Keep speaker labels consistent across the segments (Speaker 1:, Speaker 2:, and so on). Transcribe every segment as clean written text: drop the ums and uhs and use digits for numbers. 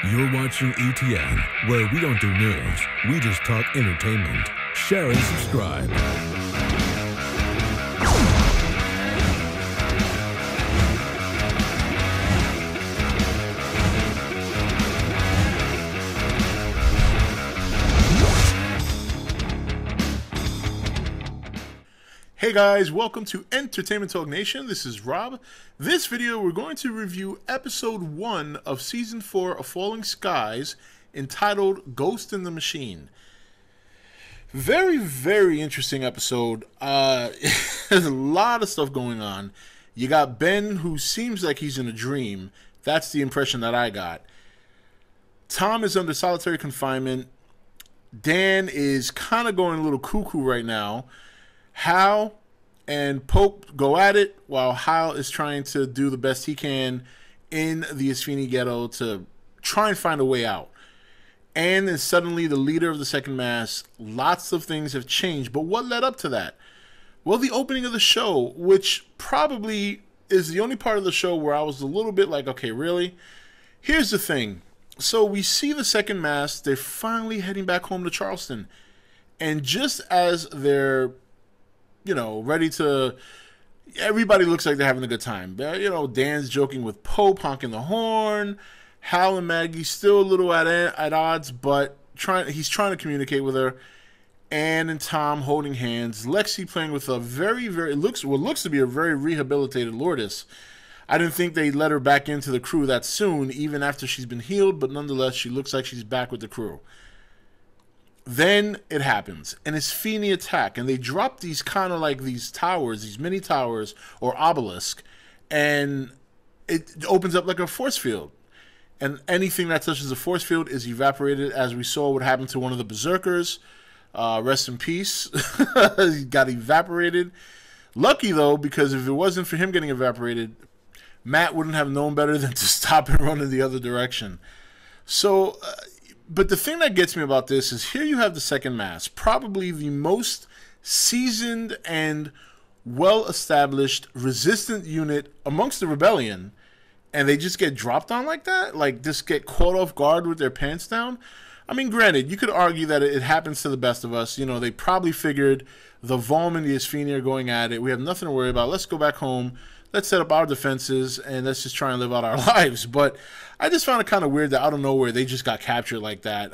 Speaker 1: You're watching E.T.N, where we don't do news, we just talk entertainment. Share and subscribe.
Speaker 2: Hey guys, welcome to Entertainment Talk Nation. This is Rob. This video, we're going to review episode 1 of season 4 of Falling Skies, entitled Ghost in the Machine. Very, very interesting episode. There's a lot of stuff going on. You got Ben, who seems like he's in a dream. That's the impression that I got. Tom is under solitary confinement. Dan is kind of going a little cuckoo right now. Hal and Pope go at it while Hal is trying to do the best he can in the Esphini Ghetto to try and find a way out. And then suddenly the leader of the second mass, lots of things have changed. But what led up to that? Well, the opening of the show, which probably is the only part of the show where I was a little bit like, okay, really? Here's the thing. So we see the second mass. They're finally heading back home to Charleston. And just as they're ready to... Everybody looks like they're having a good time. Dan's joking with Pope, honking the horn. Hal and Maggie still a little at odds, but he's trying to communicate with her. Anne and Tom holding hands. Lexi playing with a what looks to be a very rehabilitated Lourdes. I didn't think they'd let her back into the crew that soon, even after she's been healed, but nonetheless, she looks like she's back with the crew. Then it happens, an Esphini attack, and they drop these kind of like these towers, these mini towers or obelisk, and it opens up like a force field. And anything that touches the force field is evaporated, as we saw what happened to one of the berserkers. Rest in peace. He got evaporated. Lucky, though, because if it wasn't for him getting evaporated, Matt wouldn't have known better than to stop and run in the other direction. So... But the thing that gets me about this is here you have the second mass, probably the most seasoned and well-established resistant unit amongst the rebellion, and they just get dropped on like that? Like, just get caught off guard with their pants down? I mean, granted, you could argue that it happens to the best of us. They probably figured the Volm and the Esphini are going at it. We have nothing to worry about. Let's go back home. Let's set up our defenses, and let's just try and live out our lives. But I just found it kind of weird that out of nowhere they just got captured like that.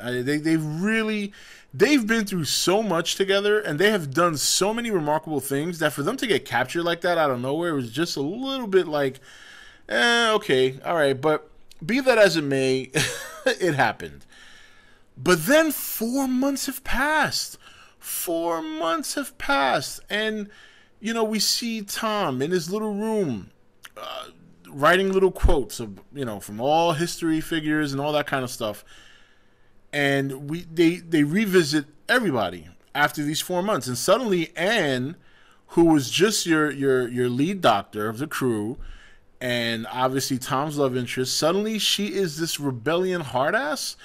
Speaker 2: They've been through so much together, and they have done so many remarkable things that for them to get captured like that out of nowhere was just a little bit like, okay, all right. But be that as it may, it happened. But then 4 months have passed. 4 months have passed, and... we see Tom in his little room writing little quotes of, from all history figures and all that kind of stuff. And they revisit everybody after these 4 months. And suddenly Anne, who was just your lead doctor of the crew and obviously Tom's love interest, suddenly she is this rebellion hard ass.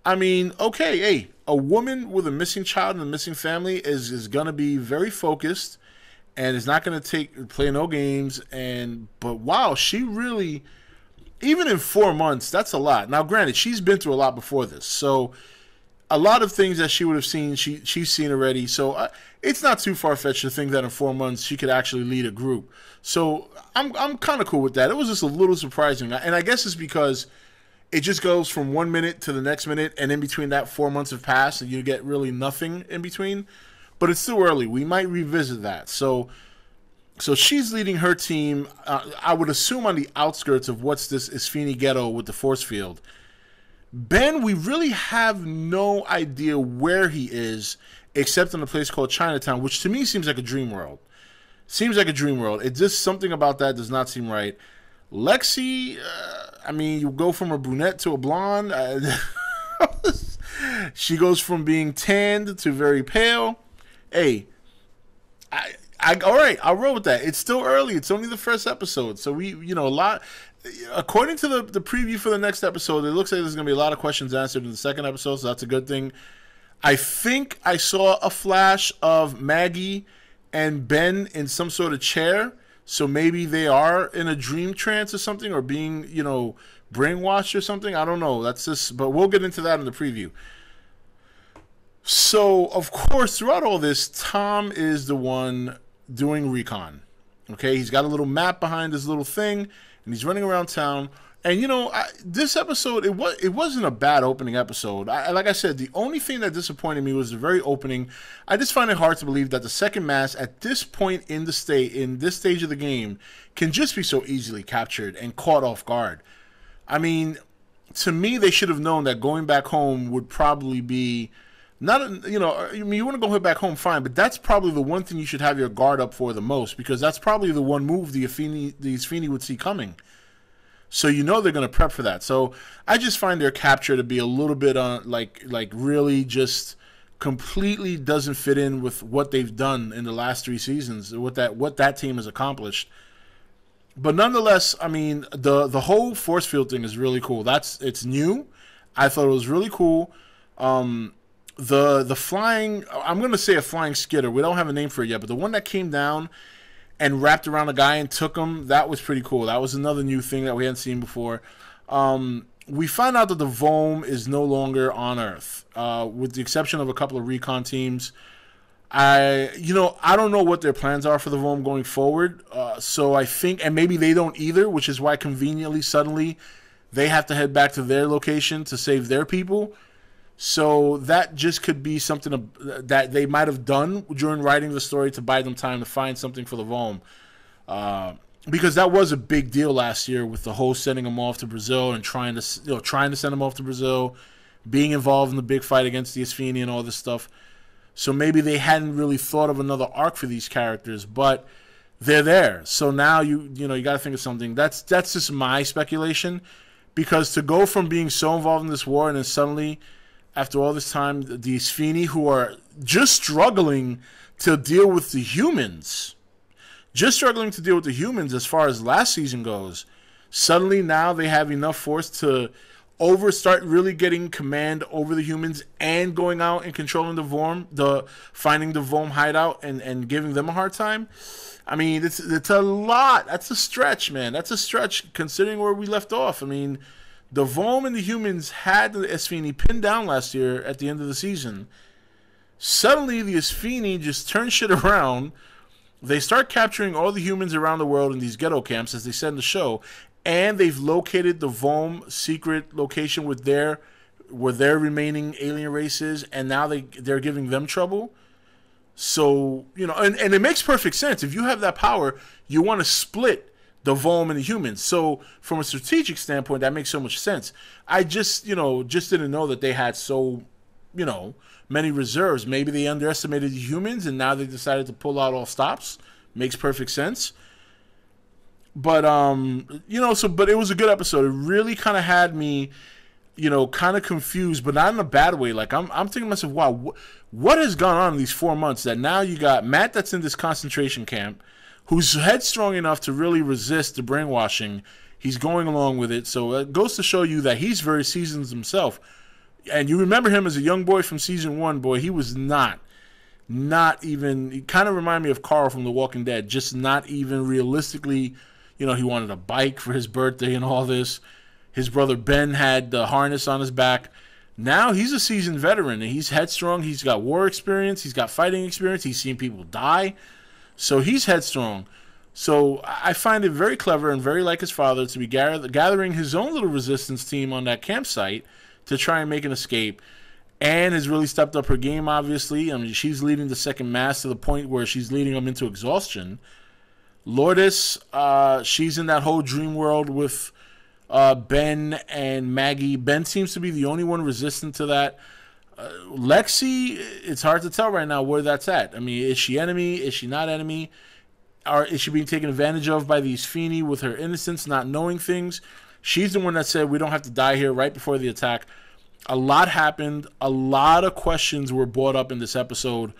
Speaker 2: I mean, okay, hey, a woman with a missing child and a missing family is going to be very focused. And is not going to play no games. But wow, she really, even in 4 months, that's a lot. Now, granted, she's been through a lot before this, so a lot of things that she would have seen, she's seen already. So it's not too far fetched to think that in 4 months she could actually lead a group. So I'm kind of cool with that. It was just a little surprising, and I guess it's because it just goes from 1 minute to the next minute, and in between that 4 months have passed, and you get really nothing in between. But it's still early. We might revisit that. So she's leading her team, I would assume on the outskirts of what's this Esphini Ghetto with the force field. Ben, we really have no idea where he is, except in a place called Chinatown, which to me seems like a dream world. Seems like a dream world. It just, something about that does not seem right. Lexi, I mean, you go from a brunette to a blonde. She goes from being tanned to very pale. Hey, all right, I'll roll with that. It's still early. It's only the first episode. So a lot, according to the preview for the next episode, it looks like there's going to be a lot of questions answered in the second episode. So that's a good thing. I think I saw a flash of Maggie and Ben in some sort of chair. So maybe they are in a dream trance or something, or being, brainwashed or something. I don't know. That's just, but we'll get into that in the preview. So, of course, throughout all this, Tom is the one doing recon. Okay, he's got a little map behind his little thing, and he's running around town. And you know, this episode, it wasn't a bad opening episode. Like I said, the only thing that disappointed me was the very opening. I just find it hard to believe that the second mass at this point in this stage of the game, can just be so easily captured and caught off guard. I mean, to me, they should have known that going back home would probably be not, you know, I mean, you want to go back home, fine, but that's probably the one thing you should have your guard up for the most, because that's probably the one move the Esphini would see coming. So you know they're going to prep for that. So I just find their capture to be a little bit like really just completely doesn't fit in with what they've done in the last 3 seasons, what that team has accomplished. But nonetheless, I mean, the whole force field thing is really cool. It's new. I thought it was really cool. The flying, I'm going to say a flying skitter. We don't have a name for it yet, but the one that came down and wrapped around a guy and took him, that was pretty cool. That was another new thing that we hadn't seen before. We find out that the Vome is no longer on Earth, with the exception of a couple of recon teams. I don't know what their plans are for the Vome going forward. So I think, and maybe they don't either, which is why conveniently, suddenly, they have to head back to their location to save their people. So that just could be something that they might have done during writing the story to buy them time to find something for the Vome. Because that was a big deal last year with the whole sending them off to Brazil and trying to send them off to Brazil, being involved in the big fight against the Esphini and all this stuff. So maybe they hadn't really thought of another arc for these characters, but they're there. So now you got to think of something. That's just my speculation, because to go from being so involved in this war and then suddenly, after all this time, the Esphini, who are just struggling to deal with the humans, as far as last season goes, suddenly now they have enough force to start really getting command over the humans and going out and controlling the Vome, finding the Vome hideout and giving them a hard time. I mean, it's a lot. That's a stretch, man. That's a stretch considering where we left off. I mean, the Vome and the humans had the Esphini pinned down last year at the end of the season. Suddenly, the Esphini just turn shit around. They start capturing all the humans around the world in these ghetto camps, as they said in the show, and they've located the Vome secret location where their remaining alien races, and now they're giving them trouble. So, and it makes perfect sense. If you have that power, you want to split the Vome and the humans. So from a strategic standpoint, that makes so much sense. I just didn't know that they had so, many reserves. Maybe they underestimated the humans and now they decided to pull out all stops. Makes perfect sense. But, but it was a good episode. It really kind of had me, kind of confused, but not in a bad way. Like, I'm thinking to myself, wow, what has gone on in these 4 months that now you got Matt that's in this concentration camp, who's headstrong enough to really resist the brainwashing. He's going along with it. So it goes to show you that he's very seasoned himself. And you remember him as a young boy from season 1, boy. He was not even, he kind of reminded me of Carl from The Walking Dead. Just not even realistically, he wanted a bike for his birthday and all this. His brother Ben had the harness on his back. Now he's a seasoned veteran. And he's headstrong. He's got war experience. He's got fighting experience. He's seen people die. So he's headstrong. So I find it very clever and very like his father to be gathering his own little resistance team on that campsite to try and make an escape. Anne has really stepped up her game, obviously. I mean, she's leading the second mass to the point where she's leading them into exhaustion. Lourdes, she's in that whole dream world with Ben and Maggie. Ben seems to be the only one resistant to that. Lexi, it's hard to tell right now where that's at. I mean, is she enemy? Is she not enemy? Or is she being taken advantage of by the Esphini with her innocence, not knowing things? She's the one that said we don't have to die here right before the attack. A lot happened. A lot of questions were brought up in this episode.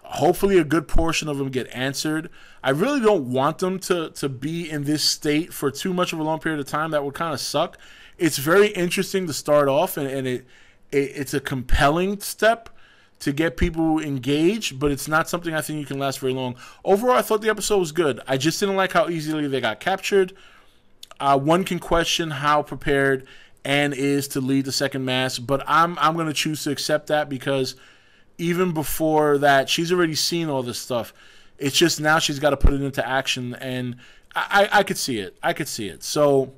Speaker 2: Hopefully a good portion of them get answered. I really don't want them to be in this state for too much of a long period of time. That would kind of suck. It's very interesting to start off, and it's a compelling step to get people engaged, but it's not something I think you can last very long. Overall, I thought the episode was good. I just didn't like how easily they got captured. One can question how prepared Anne is to lead the second mass, but I'm going to choose to accept that because even before that, she's already seen all this stuff. It's just now she's got to put it into action, and I could see it. I could see it. So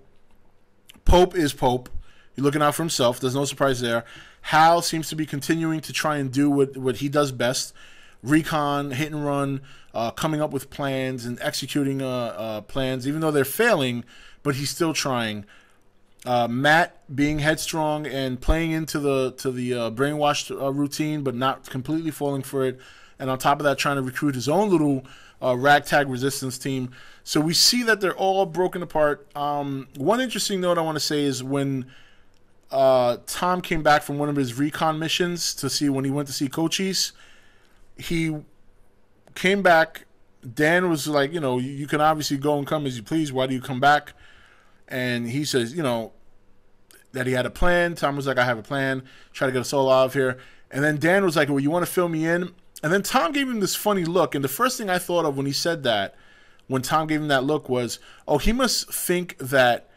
Speaker 2: Pope is Pope. He's looking out for himself. There's no surprise there. Hal seems to be continuing to try and do what he does best. Recon, hit and run, coming up with plans and executing plans, even though they're failing, but he's still trying. Matt being headstrong and playing into the brainwashed routine, but not completely falling for it. And on top of that, trying to recruit his own little ragtag resistance team. So we see that they're all broken apart. One interesting note I want to say is when Tom came back from one of his recon missions when he went to see Cochise, he came back. Dan was like, you can obviously go and come as you please. Why do you come back? And he says, that he had a plan. Tom was like, I have a plan. Try to get us all out of here. And then Dan was like, well, you want to fill me in? And then Tom gave him this funny look. And the first thing I thought of when he said that, when Tom gave him that look was, oh, he must think that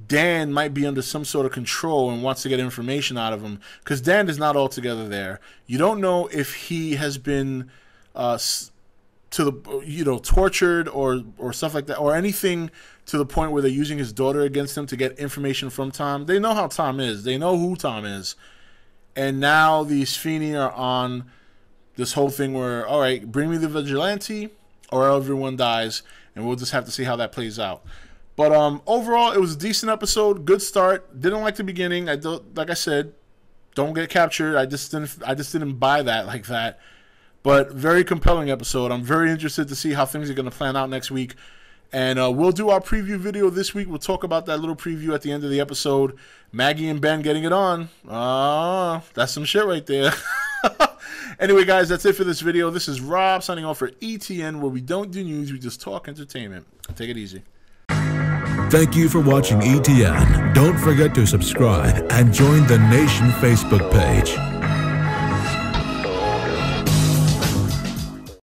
Speaker 2: Dan might be under some sort of control and wants to get information out of him. Because Dan is not altogether there. You don't know if he has been tortured or stuff like that, or anything to the point where they're using his daughter against him to get information from Tom. They know how Tom is. They know who Tom is. And now the Esphini are on this whole thing where, all right, bring me the vigilante or everyone dies, and we'll just have to see how that plays out. But overall, it was a decent episode. Good start. Didn't like the beginning. Like I said, don't get captured. I just didn't buy that like that. But very compelling episode. I'm very interested to see how things are going to plan out next week. And we'll do our preview video this week. We'll talk about that little preview at the end of the episode. Maggie and Ben getting it on. That's some shit right there. Anyway, guys, that's it for this video. This is Rob signing off for E.T.N, where we don't do news, we just talk entertainment. Take it easy.
Speaker 1: Thank you for watching E.T.N. Don't forget to subscribe and join the Nation Facebook page.